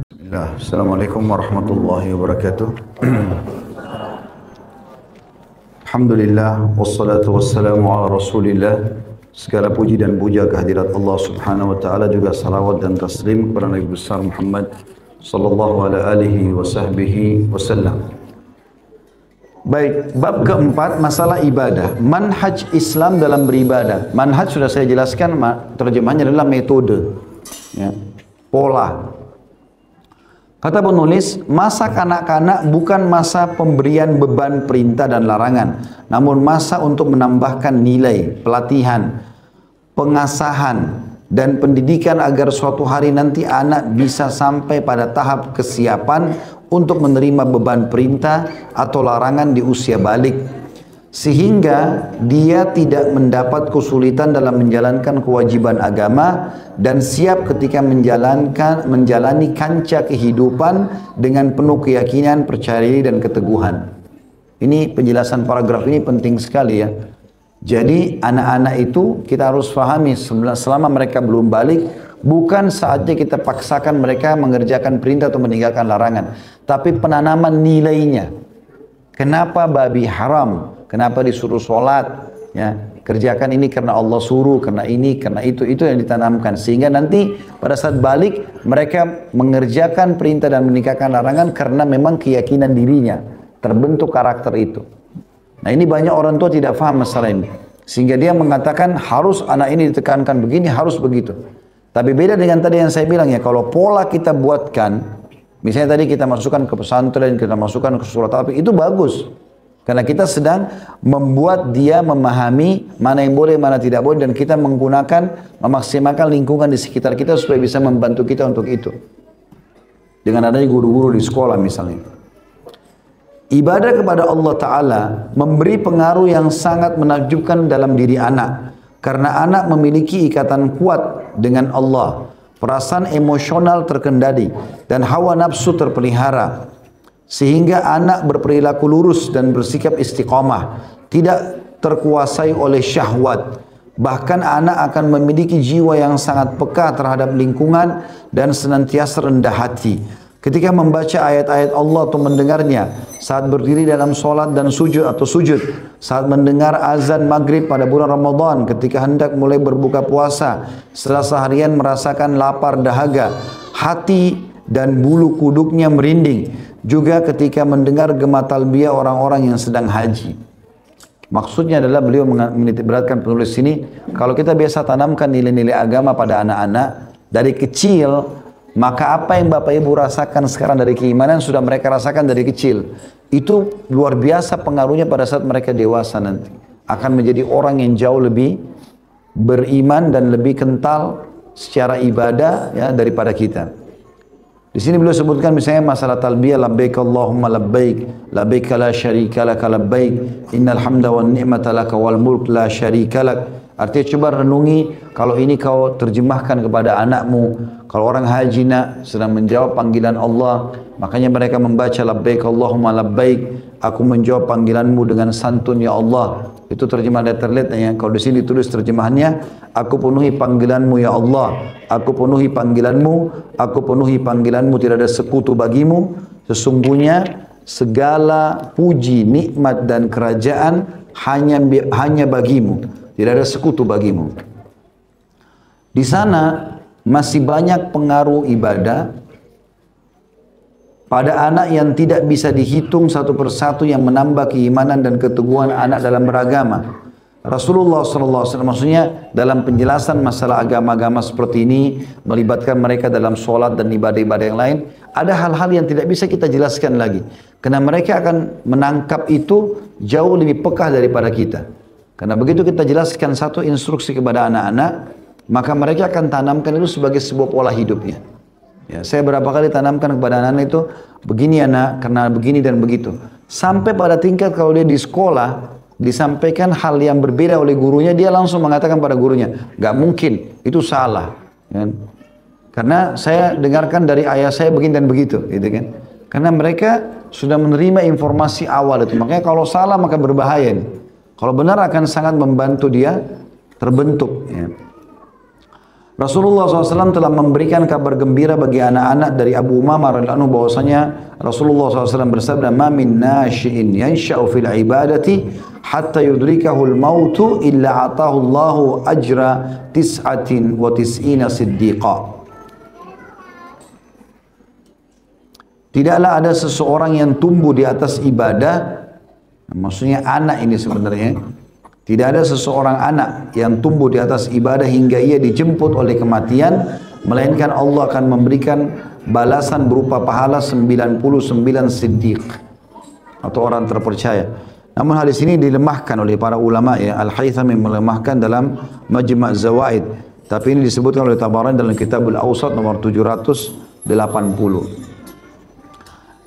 Bismillah. Assalamualaikum warahmatullahi wabarakatuh. Alhamdulillah, wassalatu wassalamu ala rasulillah. Segala puji dan puja kehadirat Allah subhanahu wa ta'ala, juga salawat dan taslim kepada Nabi besar Muhammad sallallahu alaihi wa sahbihi wasallam. Baik, bab keempat, masalah ibadah. Manhaj Islam dalam beribadah. Manhaj sudah saya jelaskan, terjemahnya adalah metode, ya, pola. Kata penulis, masa kanak-kanak bukan masa pemberian beban perintah dan larangan, namun masa untuk menambahkan nilai, pelatihan, pengasahan, dan pendidikan agar suatu hari nanti anak bisa sampai pada tahap kesiapan untuk menerima beban perintah atau larangan di usia balik, sehingga dia tidak mendapat kesulitan dalam menjalankan kewajiban agama dan siap ketika menjalani kancah kehidupan dengan penuh keyakinan, percaya diri dan keteguhan. Ini penjelasan paragraf ini penting sekali, ya. Jadi anak-anak itu kita harus pahami selama mereka belum balik, bukan saatnya kita paksakan mereka mengerjakan perintah atau meninggalkan larangan, tapi penanaman nilainya. Kenapa babi haram? Kenapa disuruh sholat? Ya, kerjakan ini karena Allah suruh, karena ini, karena itu yang ditanamkan. Sehingga nanti pada saat balik mereka mengerjakan perintah dan meninggalkan larangan karena memang keyakinan dirinya, terbentuk karakter itu. Nah, ini banyak orang tua tidak paham masalah ini, sehingga dia mengatakan harus anak ini ditekankan begini, harus begitu. Tapi beda dengan tadi yang saya bilang, ya, kalau pola kita buatkan, misalnya tadi kita masukkan ke pesantren, kita masukkan ke surat al-Baqarah, itu bagus. Karena kita sedang membuat dia memahami mana yang boleh, mana tidak boleh, dan kita memaksimalkan lingkungan di sekitar kita supaya bisa membantu kita untuk itu. Dengan adanya guru-guru di sekolah misalnya. Ibadah kepada Allah Ta'ala memberi pengaruh yang sangat menakjubkan dalam diri anak. Karena anak memiliki ikatan kuat dengan Allah. Perasaan emosional terkendali dan hawa nafsu terpelihara. Sehingga anak berperilaku lurus dan bersikap istiqamah. Tidak terkuasai oleh syahwat. Bahkan anak akan memiliki jiwa yang sangat peka terhadap lingkungan dan senantiasa rendah hati. Ketika membaca ayat-ayat Allah atau mendengarnya, saat berdiri dalam sholat dan sujud atau sujud, saat mendengar azan maghrib pada bulan Ramadan, ketika hendak mulai berbuka puasa, setelah seharian merasakan lapar dahaga, hati dan bulu kuduknya merinding, juga ketika mendengar gema talbiyah orang-orang yang sedang haji. Maksudnya adalah beliau menitik beratkan penulis ini, kalau kita biasa tanamkan nilai-nilai agama pada anak-anak dari kecil, maka apa yang Bapak Ibu rasakan sekarang dari keimanan sudah mereka rasakan dari kecil. Itu luar biasa pengaruhnya pada saat mereka dewasa nanti. Akan menjadi orang yang jauh lebih beriman dan lebih kental secara ibadah, ya, daripada kita. Di sini beliau sebutkan misalnya masalah talbiyah, labbaik Allahumma labbaik, labbaik la syarika laka labbaik, innal hamda wan ni'mata laka wal mulk la syarika lak. Artinya coba renungi, kalau ini kau terjemahkan kepada anakmu. Kalau orang haji nak sedang menjawab panggilan Allah, makanya mereka membaca labbaik Allahumma labbaik, aku menjawab panggilanmu dengan santun ya Allah. Itu terjemahan letterlet, ya. Kalau di sini tulis terjemahannya, aku penuhi panggilanmu ya Allah, aku penuhi panggilanmu, aku penuhi panggilanmu, tidak ada sekutu bagimu. Sesungguhnya segala puji, nikmat dan kerajaan hanya bagimu. Tidak ada sekutu bagimu. Di sana masih banyak pengaruh ibadah pada anak yang tidak bisa dihitung satu persatu yang menambah keimanan dan keteguhan anak dalam beragama. Rasulullah SAW maksudnya dalam penjelasan masalah agama-agama seperti ini, melibatkan mereka dalam sholat dan ibadah-ibadah yang lain, ada hal-hal yang tidak bisa kita jelaskan lagi. Karena mereka akan menangkap itu jauh lebih peka daripada kita. Karena begitu kita jelaskan satu instruksi kepada anak-anak, maka mereka akan tanamkan itu sebagai sebuah pola hidupnya. Ya, saya berapa kali tanamkan kepada anak-anak itu, begini anak, karena begini dan begitu. Sampai pada tingkat kalau dia di sekolah, disampaikan hal yang berbeda oleh gurunya, dia langsung mengatakan pada gurunya, gak mungkin, itu salah. Ya. Karena saya dengarkan dari ayah saya begini dan begitu, gitu kan. Karena mereka sudah menerima informasi awal itu. Makanya kalau salah maka berbahaya nih. Kalau benar akan sangat membantu dia terbentuk. Ya. Rasulullah SAW telah memberikan kabar gembira bagi anak-anak dari Abu Umamah radhiyallahu anhu bahwasanya Rasulullah SAW bersabda, "Ma min nashi'in yansha'u fil ibadati hatta yudrikahul mautu illa atahu Allahu ajra tis'atin wa tis'ina siddiqa." Tidaklah ada seseorang yang tumbuh di atas ibadah, maksudnya anak ini sebenarnya. Tidak ada seseorang anak yang tumbuh di atas ibadah hingga ia dijemput oleh kematian, melainkan Allah akan memberikan balasan berupa pahala 99 siddiq atau orang terpercaya. Namun hadis ini dilemahkan oleh para ulama ya. Al-Haythami melemahkan dalam Majma' Zawaid. Tapi ini disebutkan oleh Tabarani dalam Kitabul Awsat nomor 780.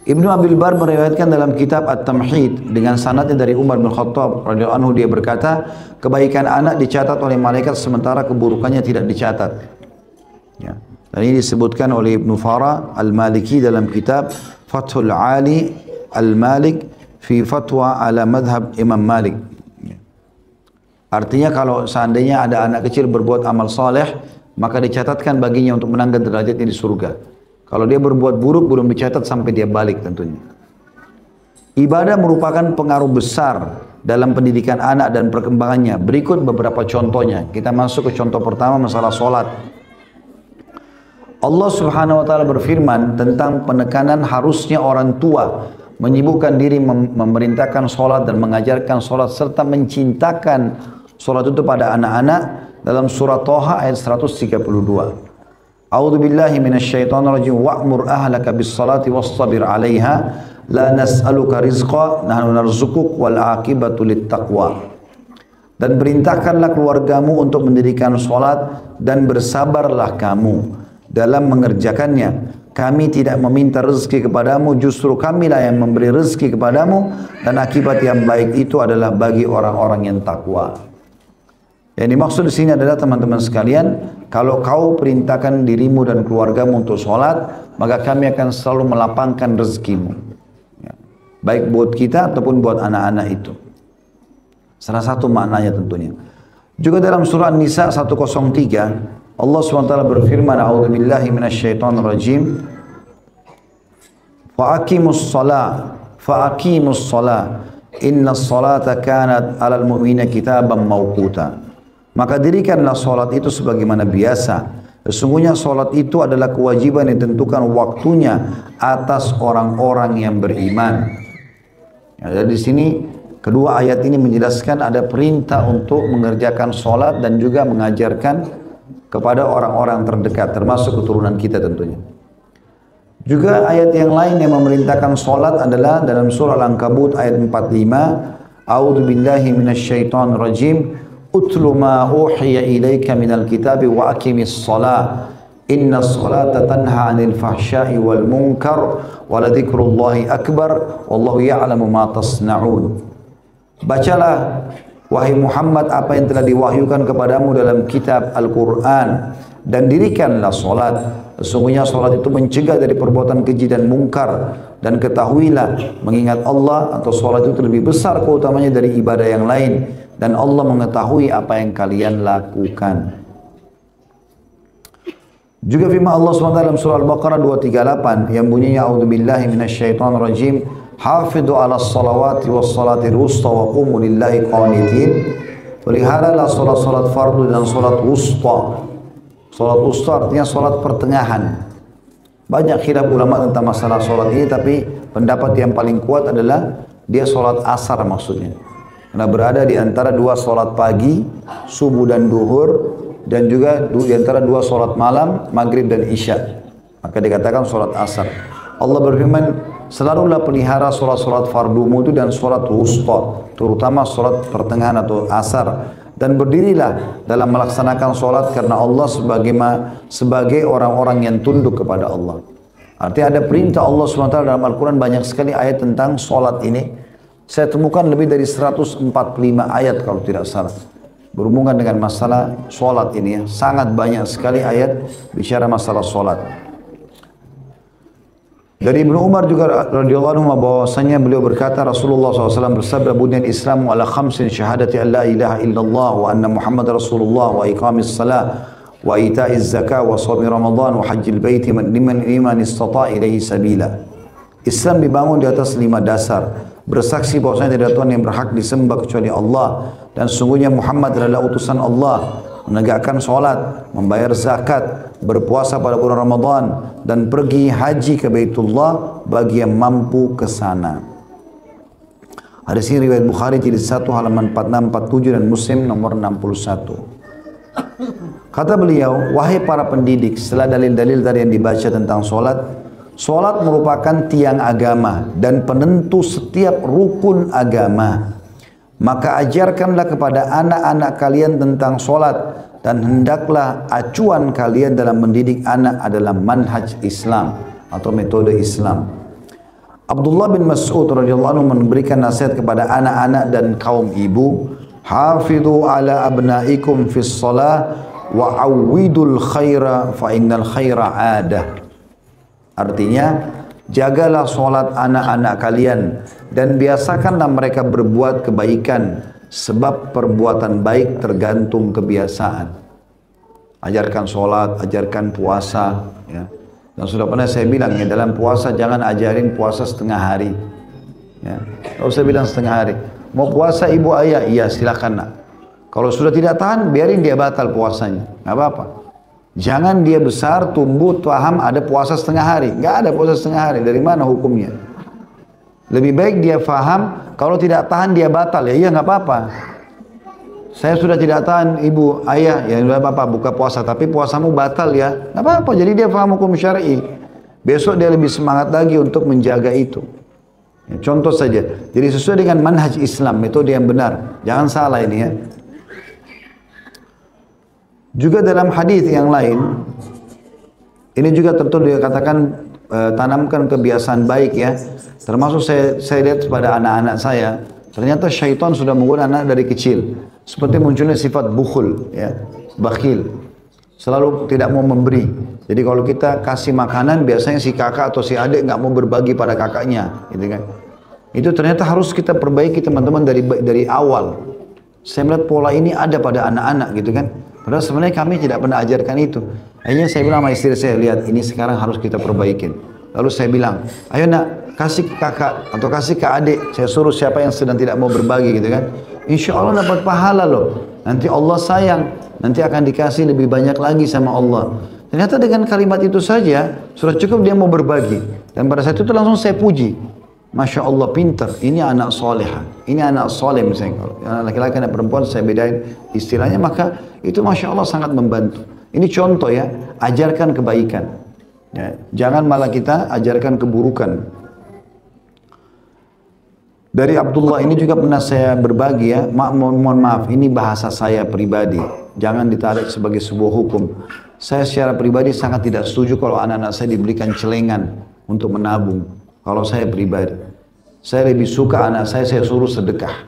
Ibnu Abil Bar meriwayatkan dalam kitab At-Tamhid dengan sanadnya dari Umar bin Khattab radhiyallahu anhu, dia berkata, kebaikan anak dicatat oleh malaikat sementara keburukannya tidak dicatat. Ya. Dan ini disebutkan oleh Ibnu Farah Al-Maliki dalam kitab Fathul Ali Al-Malik fi Fatwa ala Madhab Imam Malik. Ya. Artinya kalau seandainya ada anak kecil berbuat amal saleh, maka dicatatkan baginya untuk menangkan derajatnya di surga. Kalau dia berbuat buruk, belum dicatat sampai dia balik tentunya. Ibadah merupakan pengaruh besar dalam pendidikan anak dan perkembangannya. Berikut beberapa contohnya. Kita masuk ke contoh pertama, masalah sholat. Allah Subhanahu wa ta'ala berfirman tentang penekanan harusnya orang tua menyibukkan diri memerintahkan sholat dan mengajarkan sholat serta mencintakan sholat itu pada anak-anak dalam surah Toha ayat 132. A'udzu billahi minasyaitonir rajim wa'mur ahlaka bis-shalati was-sabir 'alaiha la nas'aluka rizqa nahnu narzuquk wal 'aqibatu lit-taqwa. Dan perintahkanlah keluargamu untuk mendirikan salat dan bersabarlah kamu dalam mengerjakannya. Kami tidak meminta rezeki kepadamu, justru kamilah yang memberi rezeki kepadamu, dan akibat yang baik itu adalah bagi orang-orang yang takwa. Yang dimaksud di sini adalah teman-teman sekalian, kalau kau perintahkan dirimu dan keluargamu untuk sholat, maka kami akan selalu melapangkan rezekimu. Ya. Baik buat kita ataupun buat anak-anak itu. Salah satu maknanya tentunya. Juga dalam surah An-Nisa 103, Allah SWT berfirman, A'udzu billahi minasyaitonir rajim. Fa'aqimus shalah, inna sholata kanat 'alal mu'minina kitaban mawquta. Maka dirikanlah sholat itu sebagaimana biasa. Sesungguhnya sholat itu adalah kewajiban yang ditentukan waktunya atas orang-orang yang beriman. Ya, di sini kedua ayat ini menjelaskan ada perintah untuk mengerjakan sholat dan juga mengajarkan kepada orang-orang terdekat, termasuk keturunan kita tentunya. Juga ayat yang lain yang memerintahkan sholat adalah dalam surah Al-Ankabut ayat 45. A'udzu billahi minasyaitonir rajim. Utlu ma uhiya ilaika minal kitabi wa aqimis shalah inna sholata tanha 'anil fahsya'i wal munkar wa la dzikrullahi akbar wallahu ya'lamu ma tasna'un. Bacalah wahai Muhammad apa yang telah diwahyukan kepadamu dalam kitab Al-Qur'an dan dirikanlah salat. Sesungguhnya salat itu mencegah dari perbuatan keji dan mungkar, dan ketahuilah mengingat Allah atau salat itu lebih besar keutamanya dari ibadah yang lain, dan Allah mengetahui apa yang kalian lakukan. Juga firman Allah SWT dalam surah Al-Baqarah 238 yang bunyinya a'udzubillahi minasyaitonir rajim hafidhu 'alas salawati was salatil wusta wa qumu lillahi qanitin. Peliharalah salat-salat fardu dan salat wusta. Salat wusta artinya salat pertengahan. Banyak khilaf ulama tentang masalah salat ini, tapi pendapat yang paling kuat adalah dia salat asar maksudnya. Karena berada di antara dua salat pagi, subuh dan duhur, dan juga di antara dua salat malam, maghrib dan isya. Maka dikatakan salat asar. Allah berfirman, selalulah pelihara salat-salat fardumu itu dan salat wusta, terutama salat pertengahan atau asar. Dan berdirilah dalam melaksanakan salat karena Allah sebagai orang-orang yang tunduk kepada Allah. Artinya ada perintah Allah SWT dalam Al-Quran, banyak sekali ayat tentang salat ini. Saya temukan lebih dari 145 ayat kalau tidak salah berhubungan dengan masalah sholat ini ya. Sangat banyak sekali ayat bicara masalah sholat. Dari Ibnu Umar juga radhiyallahu anhu bahwasanya beliau berkata, Rasulullah SAW bersabda, bunyan Islamu ala khamsin syahadati an la ilaha illallah wa anna Muhammad Rasulullah wa iqamis salah wa ita'iz zakah wa shaumi Ramadan wa hajjil baiti liman istata' ilaihi sabila. Islam dibangun di atas 5 dasar. Bersaksi bahwasanya tidak ada Tuhan yang berhak disembah kecuali Allah, dan sungguhnya Muhammad adalah utusan Allah. Menegakkan sholat, membayar zakat, berpuasa pada bulan Ramadan, dan pergi haji ke Baitullah bagi yang mampu ke sana. Hadis ini riwayat Bukhari jilid 1 halaman 4647 dan Muslim nomor 61. Kata beliau, wahai para pendidik, setelah dalil-dalil tadi yang dibaca tentang sholat, sholat merupakan tiang agama dan penentu setiap rukun agama. Maka ajarkanlah kepada anak-anak kalian tentang sholat, dan hendaklah acuan kalian dalam mendidik anak adalah manhaj Islam atau metode Islam. Abdullah bin Mas'ud radhiyallahu anhu memberikan nasihat kepada anak-anak dan kaum ibu, hafidhu ala abnaikum fis shalah wa awwidul khaira fa innal khaira adah. Artinya, jagalah sholat anak-anak kalian dan biasakanlah mereka berbuat kebaikan, sebab perbuatan baik tergantung kebiasaan. Ajarkan sholat, ajarkan puasa, ya. Dan sudah pernah saya bilang ya, dalam puasa jangan ajarin puasa setengah hari, ya. Kalau saya bilang setengah hari, mau puasa ibu ayah, iya silakan nak. Kalau sudah tidak tahan, biarin dia batal puasanya, nggak apa-apa. Jangan dia besar, tumbuh, paham ada puasa setengah hari. Nggak ada puasa setengah hari. Dari mana hukumnya? Lebih baik dia faham, kalau tidak tahan dia batal. Ya iya nggak apa-apa. Saya sudah tidak tahan ibu, ayah, ya nggak apa-apa buka puasa. Tapi puasamu batal ya. Nggak apa-apa, jadi dia faham hukum syar'i. Besok dia lebih semangat lagi untuk menjaga itu. Ya, contoh saja. Jadi sesuai dengan manhaj Islam, metode yang benar. Jangan salah ini ya. Juga dalam hadis yang lain, ini juga tentu dia katakan tanamkan kebiasaan baik ya. Termasuk saya lihat pada anak-anak saya, ternyata syaitan sudah menggoda anak dari kecil. Seperti munculnya sifat bukhul, ya, bakhil, selalu tidak mau memberi. Jadi kalau kita kasih makanan, biasanya si kakak atau si adik nggak mau berbagi pada kakaknya, gitu kan? Itu ternyata harus kita perbaiki teman-teman dari awal. Saya melihat pola ini ada pada anak-anak, gitu kan? Padahal sebenarnya kami tidak pernah ajarkan itu. Akhirnya saya bilang sama istri saya, lihat ini sekarang harus kita perbaikin. Lalu saya bilang, ayo nak, kasih ke kakak atau kasih ke adik. Saya suruh siapa yang sedang tidak mau berbagi gitu kan. Insya Allah dapat pahala loh. Nanti Allah sayang, nanti akan dikasih lebih banyak lagi sama Allah. Ternyata dengan kalimat itu saja, sudah cukup dia mau berbagi. Dan pada saat itu langsung saya puji. Masya Allah pintar, ini anak soleha, ini anak soleh misalnya. Kalau anak laki-laki dan perempuan saya bedain istilahnya, maka itu Masya Allah sangat membantu. Ini contoh ya, ajarkan kebaikan. Ya, jangan malah kita ajarkan keburukan. Dari Abdullah ini juga pernah saya berbagi ya, mohon maaf, ini bahasa saya pribadi. Jangan ditarik sebagai sebuah hukum. Saya secara pribadi sangat tidak setuju kalau anak-anak saya diberikan celengan untuk menabung. Kalau saya pribadi, saya lebih suka anak saya suruh sedekah.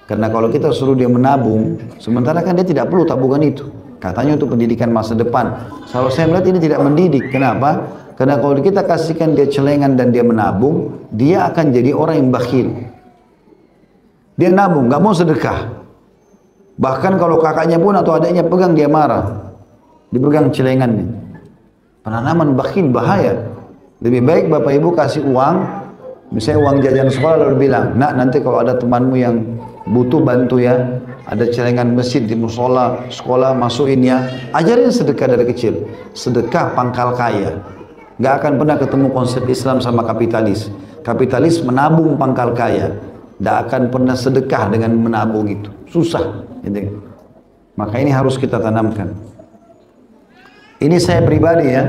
Karena kalau kita suruh dia menabung, sementara kan dia tidak perlu tabungan itu. Katanya untuk pendidikan masa depan. Kalau saya melihat ini tidak mendidik. Kenapa? Karena kalau kita kasihkan dia celengan dan dia menabung, dia akan jadi orang yang bakhil. Dia nabung, nggak mau sedekah. Bahkan kalau kakaknya pun atau adiknya pegang, dia marah. Dipegang celengannya. Penanaman bakhil bahaya. Lebih baik bapak ibu kasih uang, misalnya uang jajan sekolah, lalu bilang, nak nanti kalau ada temanmu yang butuh bantu ya, ada celengan masjid di musola sekolah, masukin ya. Ajarin sedekah dari kecil. Sedekah pangkal kaya. Nggak akan pernah ketemu konsep Islam sama kapitalis. Kapitalis menabung pangkal kaya. Nggak akan pernah sedekah dengan menabung itu. Susah. Gitu. Maka ini harus kita tanamkan. Ini saya pribadi ya.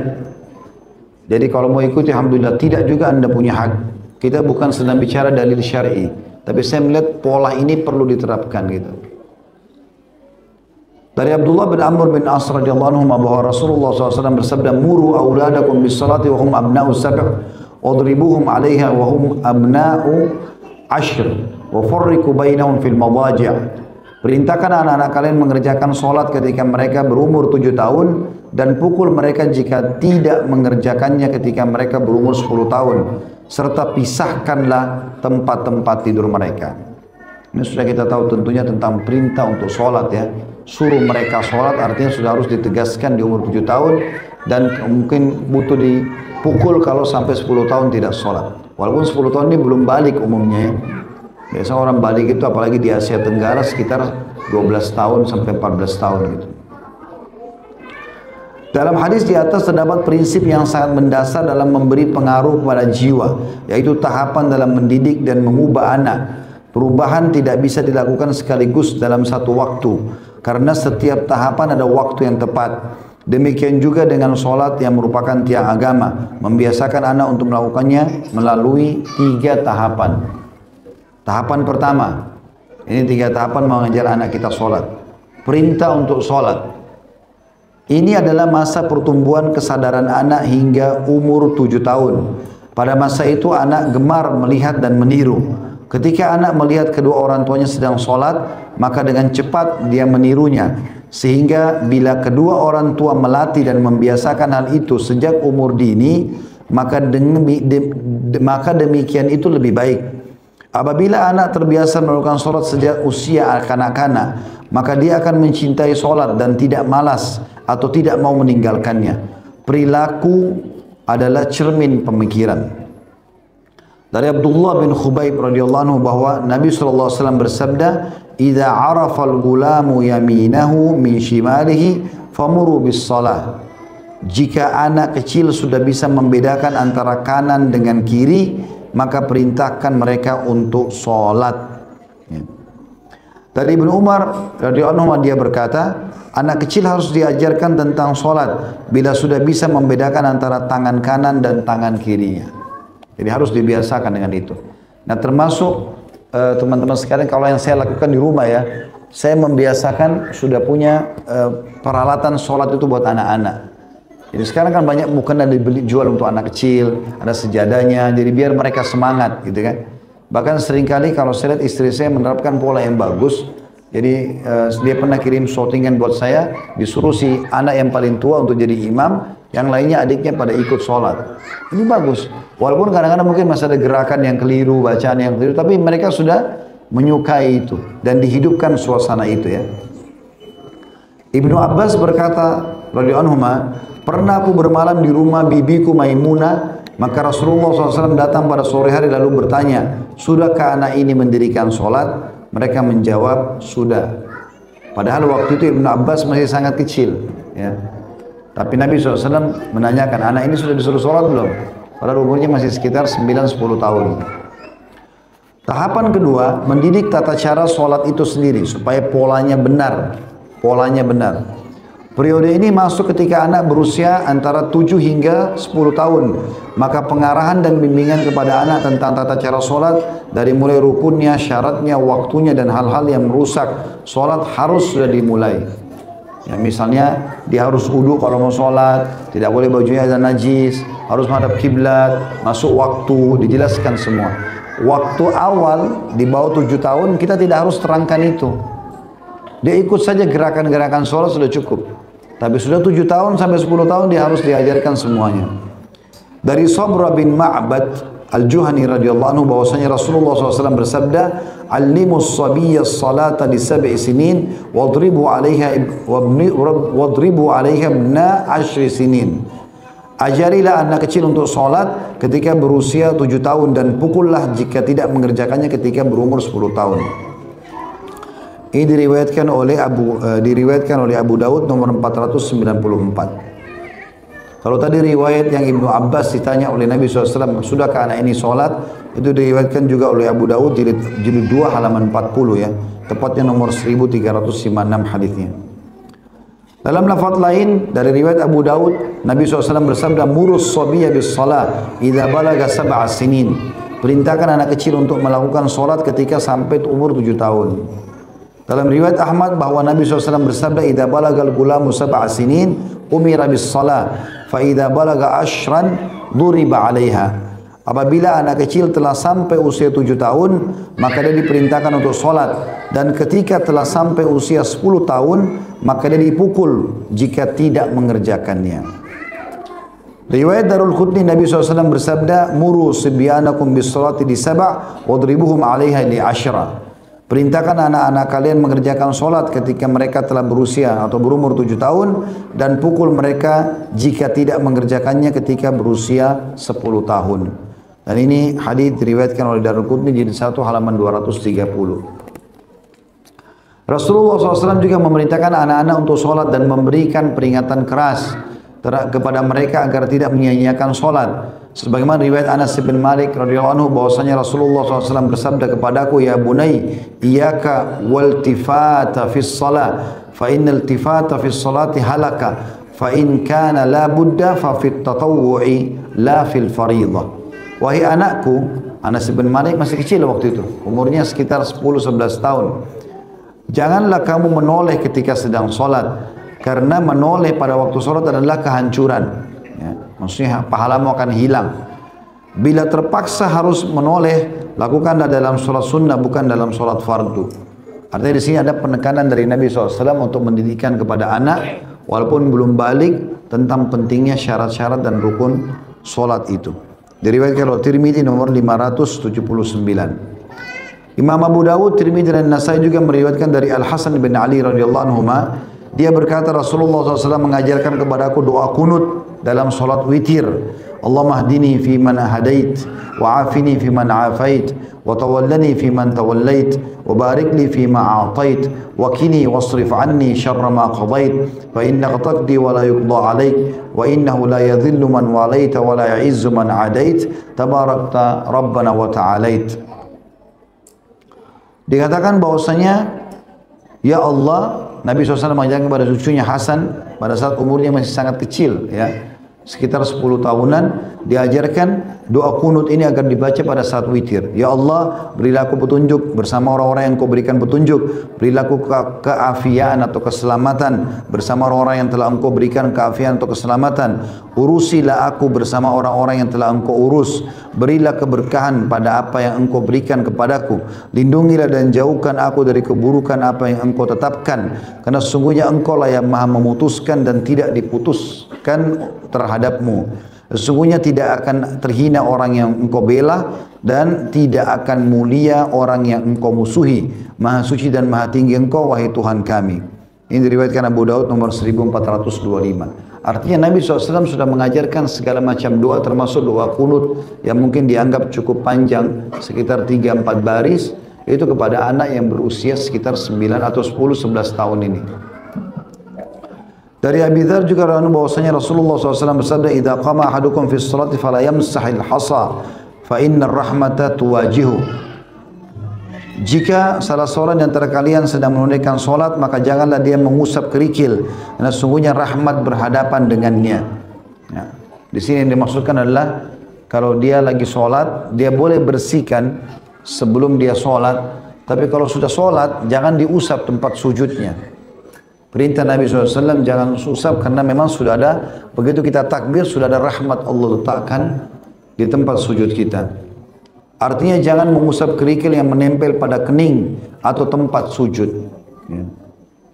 Jadi kalau mau ikuti, alhamdulillah. Tidak juga anda punya hak. Kita bukan sedang bicara dalil syar'i. Tapi saya melihat pola ini perlu diterapkan gitu. Dari Abdullah bin Amr bin As radhiyallahu anhu bahwa Rasulullah SAW bersabda, muru auladakum bis salati wa hum abna'u sab' wadribuhum 'alaiha wa hum abna'u 'ashr wa farriqu bainahum fil madaji'. Perintahkan anak-anak kalian mengerjakan sholat ketika mereka berumur 7 tahun dan pukul mereka jika tidak mengerjakannya ketika mereka berumur 10 tahun, serta pisahkanlah tempat-tempat tidur mereka. Ini sudah kita tahu tentunya tentang perintah untuk sholat ya. suruh mereka sholat, artinya sudah harus ditegaskan di umur 7 tahun, dan mungkin butuh dipukul kalau sampai 10 tahun tidak sholat. Walaupun 10 tahun ini belum balik umumnya ya. Biasa orang balik itu apalagi di Asia Tenggara sekitar 12 tahun sampai 14 tahun gitu. Dalam hadis di atas terdapat prinsip yang sangat mendasar dalam memberi pengaruh kepada jiwa, yaitu tahapan dalam mendidik dan mengubah anak. Perubahan tidak bisa dilakukan sekaligus dalam satu waktu, karena setiap tahapan ada waktu yang tepat. Demikian juga dengan sholat yang merupakan tiang agama, membiasakan anak untuk melakukannya melalui 3 tahapan. Tahapan pertama, ini 3 tahapan mengajar anak kita sholat. Perintah untuk sholat. Ini adalah masa pertumbuhan kesadaran anak hingga umur 7 tahun. Pada masa itu anak gemar melihat dan meniru. Ketika anak melihat kedua orang tuanya sedang sholat, maka dengan cepat dia menirunya. Sehingga bila kedua orang tua melatih dan membiasakan hal itu sejak umur dini, maka demikian itu lebih baik. Apabila anak terbiasa melakukan sholat sejak usia kanak-kanak, maka dia akan mencintai sholat dan tidak malas atau tidak mau meninggalkannya. Perilaku adalah cermin pemikiran. Dari Abdullah bin Khubayb radhiyallahu anhu bahwa Nabi SAW bersabda, "Idza 'arafa al-gulamu yaminahu min shimalihi famuru bis shalah." Jika anak kecil sudah bisa membedakan antara kanan dengan kiri, maka perintahkan mereka untuk sholat. Ya. Dari Ibnu Umar radhiyallahu anhu dia berkata, anak kecil harus diajarkan tentang sholat bila sudah bisa membedakan antara tangan kanan dan tangan kirinya. Jadi harus dibiasakan dengan itu. Nah termasuk teman-teman sekalian, kalau yang saya lakukan di rumah ya, saya membiasakan sudah punya peralatan sholat itu buat anak-anak. Jadi sekarang kan banyak bukan ada dibeli jual untuk anak kecil, ada sejadahnya, jadi biar mereka semangat gitu kan. Bahkan seringkali kalau saya lihat istri saya menerapkan pola yang bagus, jadi dia pernah kirim shootingan buat saya, disuruh si anak yang paling tua untuk jadi imam, yang lainnya adiknya pada ikut sholat. Ini bagus, walaupun kadang-kadang mungkin masih ada gerakan yang keliru, bacaan yang keliru, tapi mereka sudah menyukai itu dan dihidupkan suasana itu ya. Ibnu Abbas berkata radhiyallahu anhu, pernah aku bermalam di rumah bibiku Maimunah, maka Rasulullah SAW datang pada sore hari lalu bertanya, sudahkah anak ini mendirikan sholat? Mereka menjawab, sudah. Padahal waktu itu Ibnu Abbas masih sangat kecil ya. Tapi Nabi SAW menanyakan, anak ini sudah disuruh sholat belum? Padahal umurnya masih sekitar 9-10 tahun. Tahapan kedua, mendidik tata cara sholat itu sendiri supaya polanya benar. Polanya benar. Periode ini masuk ketika anak berusia antara 7 hingga 10 tahun. Maka pengarahan dan bimbingan kepada anak tentang tata cara sholat, dari mulai rukunnya, syaratnya, waktunya, dan hal-hal yang merusak sholat harus sudah dimulai. Ya, misalnya dia harus wudu kalau mau sholat, tidak boleh bajunya ada najis, harus menghadap kiblat, masuk waktu, dijelaskan semua. Waktu awal di bawah 7 tahun kita tidak harus terangkan itu. Dia ikut saja gerakan-gerakan sholat sudah cukup. Tapi sudah 7 tahun sampai 10 tahun dia harus diajarkan semuanya. Dari Sabra bin Ma'bad Al-Juhani radhiyallahu anhu bahwasanya Rasulullah SAW bersabda, "Allimus sabiyya as-salata li 7 sinin wadribu 'alaiha ibna 10 sinin." Ajarilah anak kecil untuk sholat ketika berusia 7 tahun dan pukullah jika tidak mengerjakannya ketika berumur 10 tahun. Ini diriwayatkan oleh Abu Daud nomor 494. Kalau tadi riwayat yang Ibnu Abbas ditanya oleh Nabi SAW, sudahkah anak ini sholat? Itu diriwayatkan juga oleh Abu Daud jilid 2 halaman 40 ya. Tepatnya nomor 1356 hadisnya. Dalam lafaz lain dari riwayat Abu Daud, Nabi SAW bersabda, "Murus sabiyya bis shalah idza balaga 7 sinin." Perintahkan anak kecil untuk melakukan sholat ketika sampai umur 7 tahun. Dalam riwayat Ahmad bahwa Nabi SAW bersabda, "Idza balagal gulamu 7 sinin umira bis shalah, fa idza balaga 10 duriba 'alaiha." Apabila anak kecil telah sampai usia 7 tahun, maka dia diperintahkan untuk sholat. Dan ketika telah sampai usia 10 tahun, maka dia dipukul jika tidak mengerjakannya. Riwayat Darul Qutni, Nabi SAW bersabda, "Muru sibyanakum bis salati li 7 wadribuhum 'alaiha li 10." Perintahkan anak-anak kalian mengerjakan solat ketika mereka telah berusia atau berumur 7 tahun dan pukul mereka jika tidak mengerjakannya ketika berusia 10 tahun. Dan ini hadis diriwayatkan oleh Daruqutni jilid 1 halaman 230. Rasulullah SAW juga memerintahkan anak-anak untuk solat dan memberikan peringatan keras kepada mereka agar tidak menyia-nyiakan solat. Sebagaimana riwayat Anas bin Malik radhiyallahu anhu bahwasanya Rasulullah SAW bersabda kepadaku, ya bunai, iyyaka waltifata fis salat, fa innal tifata fis salati halaka, fa in kana la budda fa fit tatawwu'i la fil fariidhah. Wahai anakku, Anas bin Malik masih kecil waktu itu, umurnya sekitar 10-11 tahun. Janganlah kamu menoleh ketika sedang solat, karena menoleh pada waktu solat adalah kehancuran. Ya, maksudnya pahalamu akan hilang. Bila terpaksa harus menoleh, lakukanlah dalam sholat sunnah, bukan dalam sholat fardu. Artinya di sini ada penekanan dari Nabi SAW untuk mendidikan kepada anak, walaupun belum balik, tentang pentingnya syarat-syarat dan rukun sholat itu. Diriwayatkan oleh Tirmidzi nomor 579. Imam Abu Dawud, Tirmidzi dan Nasai juga meriwayatkan dari Al Hasan bin Ali radhiyallahu anhuma. Dia berkata Rasulullah SAW mengajarkan kepadaku doa kunut dalam solat witir. Allahumma hdini fi man hadait, wa afini fi man afait, wa tawallani fi man tawallait, wa barik li fi ma a'tait, wa qini wasrif anni syarra ma qadait, fa innaka taqdi wa la yuqda alaik, wa innahu la yadhillu man walaita wa la ya'izzu man adait, tabarakta rabbana wa ta'alait. Dikatakan bahwasanya ya Allah, Nabi SAW mengajarkan kepada cucunya Hasan pada saat umurnya masih sangat kecil, ya, sekitar 10 tahunan, diajarkan doa kunut ini agar dibaca pada saat witir. Ya Allah, berilah aku petunjuk bersama orang-orang yang Kau berikan petunjuk. Berilah aku keafian atau keselamatan bersama orang-orang yang telah Engkau berikan keafian atau keselamatan. Urusilah aku bersama orang-orang yang telah Engkau urus. Berilah keberkahan pada apa yang Engkau berikan kepadaku. Lindungilah dan jauhkan aku dari keburukan apa yang Engkau tetapkan. Karena sesungguhnya Engkau lah yang maha memutuskan dan tidak diputuskan terhadapmu. Sesungguhnya tidak akan terhina orang yang Engkau bela dan tidak akan mulia orang yang Engkau musuhi. Maha suci dan maha tinggi Engkau, wahai Tuhan kami. Ini diriwayatkan Abu Daud nomor 1425. Artinya Nabi SAW sudah mengajarkan segala macam doa, termasuk doa kunut yang mungkin dianggap cukup panjang, sekitar 3-4 baris, itu kepada anak yang berusia sekitar 9 atau 10-11 tahun ini. Dari Abi Dzar juga bahwasanya Rasulullah SAW bersabda, "Idza qama ahadukum fi sholati fala yamsahil hasa, fa innar rahmata tuwajihu." Jika salah seorang di antara kalian sedang menunaikan solat, maka janganlah dia mengusap kerikil, karena sungguhnya rahmat berhadapan dengannya. Ya. Di sini yang dimaksudkan adalah kalau dia lagi solat, dia boleh bersihkan sebelum dia solat, tapi kalau sudah solat, jangan diusap tempat sujudnya. Perintah Nabi SAW jangan usap, karena memang sudah ada, begitu kita takbir sudah ada rahmat Allah letakkan di tempat sujud kita. Artinya jangan mengusap kerikil yang menempel pada kening atau tempat sujud. Ya.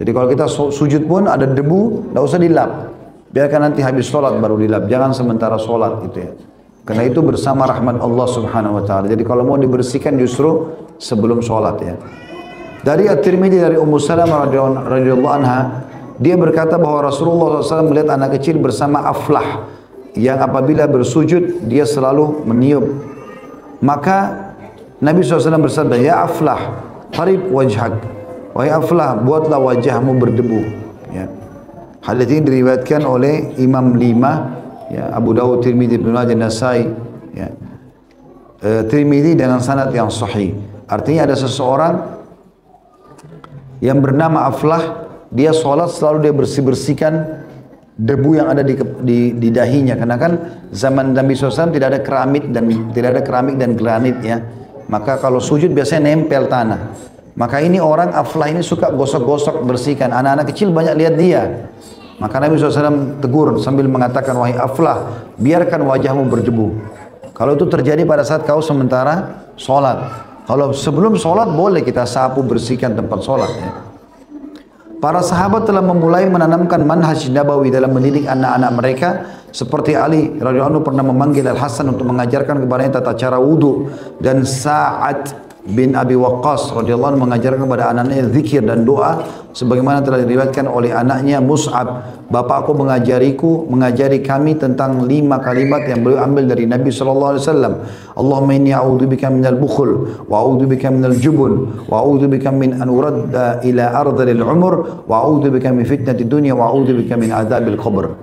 Jadi kalau kita sujud pun ada debu, tidak usah dilap. Biarkan nanti habis sholat baru dilap. Jangan sementara sholat gitu ya. Karena itu bersama rahmat Allah Subhanahu Wa Taala. Jadi kalau mau dibersihkan justru sebelum sholat ya. Dari At-Tirmidzi dari Ummu Salamah radhiyallahu anha, dia berkata bahwa Rasulullah SAW melihat anak kecil bersama Aflah yang apabila bersujud dia selalu meniup. Maka Nabi SAW bersabda, "Ya Aflah, qarib wajhak." Wahai Aflah, buatlah wajahmu berdebu. Ya. Hadits ini diriwayatkan oleh Imam 5, ya, Abu Dawud, Tirmidzi, Ibnu Majah, Nasai, ya. Tirmidzi dengan sanad yang sahih. Artinya ada seseorang yang bernama Aflah, dia sholat selalu dia bersihkan debu yang ada di dahinya, karena kan zaman Nabi SAW tidak ada keramik dan granit ya, maka kalau sujud biasanya nempel tanah. Maka ini orang Aflah ini suka gosok-gosok bersihkan, anak-anak kecil banyak lihat dia. Maka Nabi SAW tegur sambil mengatakan, "Wahai Aflah, biarkan wajahmu berdebu." Kalau itu terjadi pada saat kau sementara sholat. Kalau sebelum sholat boleh kita sapu bersihkan tempat sholat ya. Para sahabat telah memulai menanamkan manhaj nabawi dalam mendidik anak-anak mereka. Seperti Ali radhiyallahu anhu pernah memanggil Al Hasan untuk mengajarkan kepadanya tata cara wudu dan saat bin Abi Waqqas radhiyallahu anhu mengajarkan kepada anaknya zikir dan doa sebagaimana telah diriwayatkan oleh anaknya Mus'ab. Bapakku mengajari kami tentang 5 kalimat yang beliau ambil dari Nabi sallallahu alaihi wasallam. Allahumma inni a'udzubika minal bukhl wa a'udzubika minal jubun wa a'udzubika min an uradda ila ardhil umur wa a'udzubika min fitnatid dunya wa a'udzubika min adzabil qabr.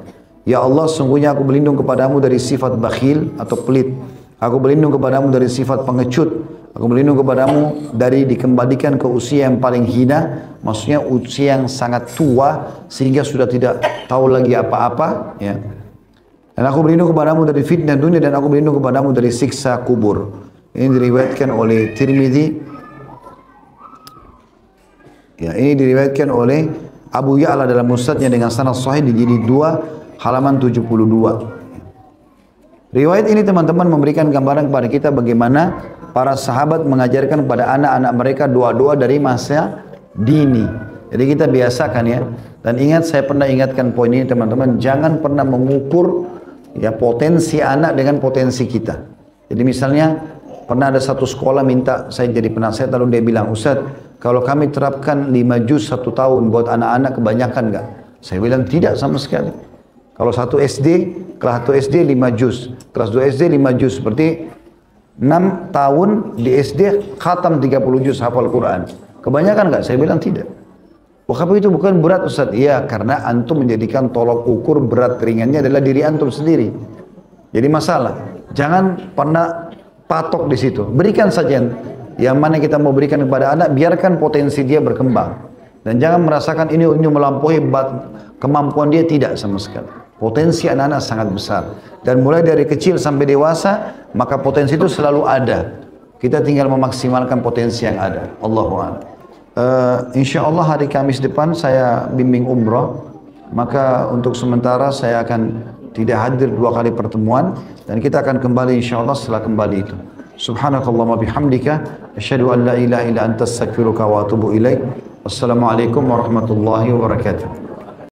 Ya Allah, sungguhnya aku berlindung kepadamu dari sifat bakhil atau pelit. Aku berlindung kepadamu dari sifat pengecut. Aku berlindung kepadamu dari dikembalikan ke usia yang paling hina, maksudnya usia yang sangat tua sehingga sudah tidak tahu lagi apa-apa, ya. Dan aku berlindung kepadamu dari fitnah dunia dan aku berlindung kepadamu dari siksa kubur. Ini diriwayatkan oleh Tirmidzi. Ya, ini diriwayatkan oleh Abu Ya'la dalam musnadnya dengan sanad sahih di jilid 2 halaman 72. Riwayat ini teman-teman memberikan gambaran kepada kita bagaimana para sahabat mengajarkan kepada anak-anak mereka doa-doa dari masa dini. Jadi kita biasakan ya. Dan ingat, saya pernah ingatkan poin ini teman-teman, jangan pernah mengukur ya potensi anak dengan potensi kita. Jadi misalnya pernah ada satu sekolah minta saya jadi penasihat, lalu dia bilang, Ustaz, kalau kami terapkan 5 juz 1 tahun buat anak-anak kebanyakan enggak? Saya bilang tidak sama sekali. Kalau satu SD, kelas 1 SD 5 juz, kelas 2 SD 5 juz, seperti 6 tahun di SD khatam 30 juz hafal Quran. Kebanyakan enggak? Saya bilang tidak. Tapi itu bukan berat Ustaz. Iya, karena antum menjadikan tolok ukur berat ringannya adalah diri antum sendiri. Jadi masalah, jangan pernah patok di situ. Berikan saja yang mana kita mau berikan kepada anak, biarkan potensi dia berkembang. Dan jangan merasakan ini melampaui kemampuan dia, tidak sama sekali. Potensi anak-anak sangat besar. Dan mulai dari kecil sampai dewasa, maka potensi itu selalu ada. Kita tinggal memaksimalkan potensi yang ada. Allahu a'lam. Insya Allah hari Kamis depan saya bimbing umrah. Maka untuk sementara saya akan tidak hadir 2 kali pertemuan. Dan kita akan kembali insya Allah setelah kembali itu. Subhanakallahumma bihamdika. Asyhadu an la ilaha illa anta astaghfiruka wa atubu ilaik. Wassalamualaikum warahmatullahi wabarakatuh.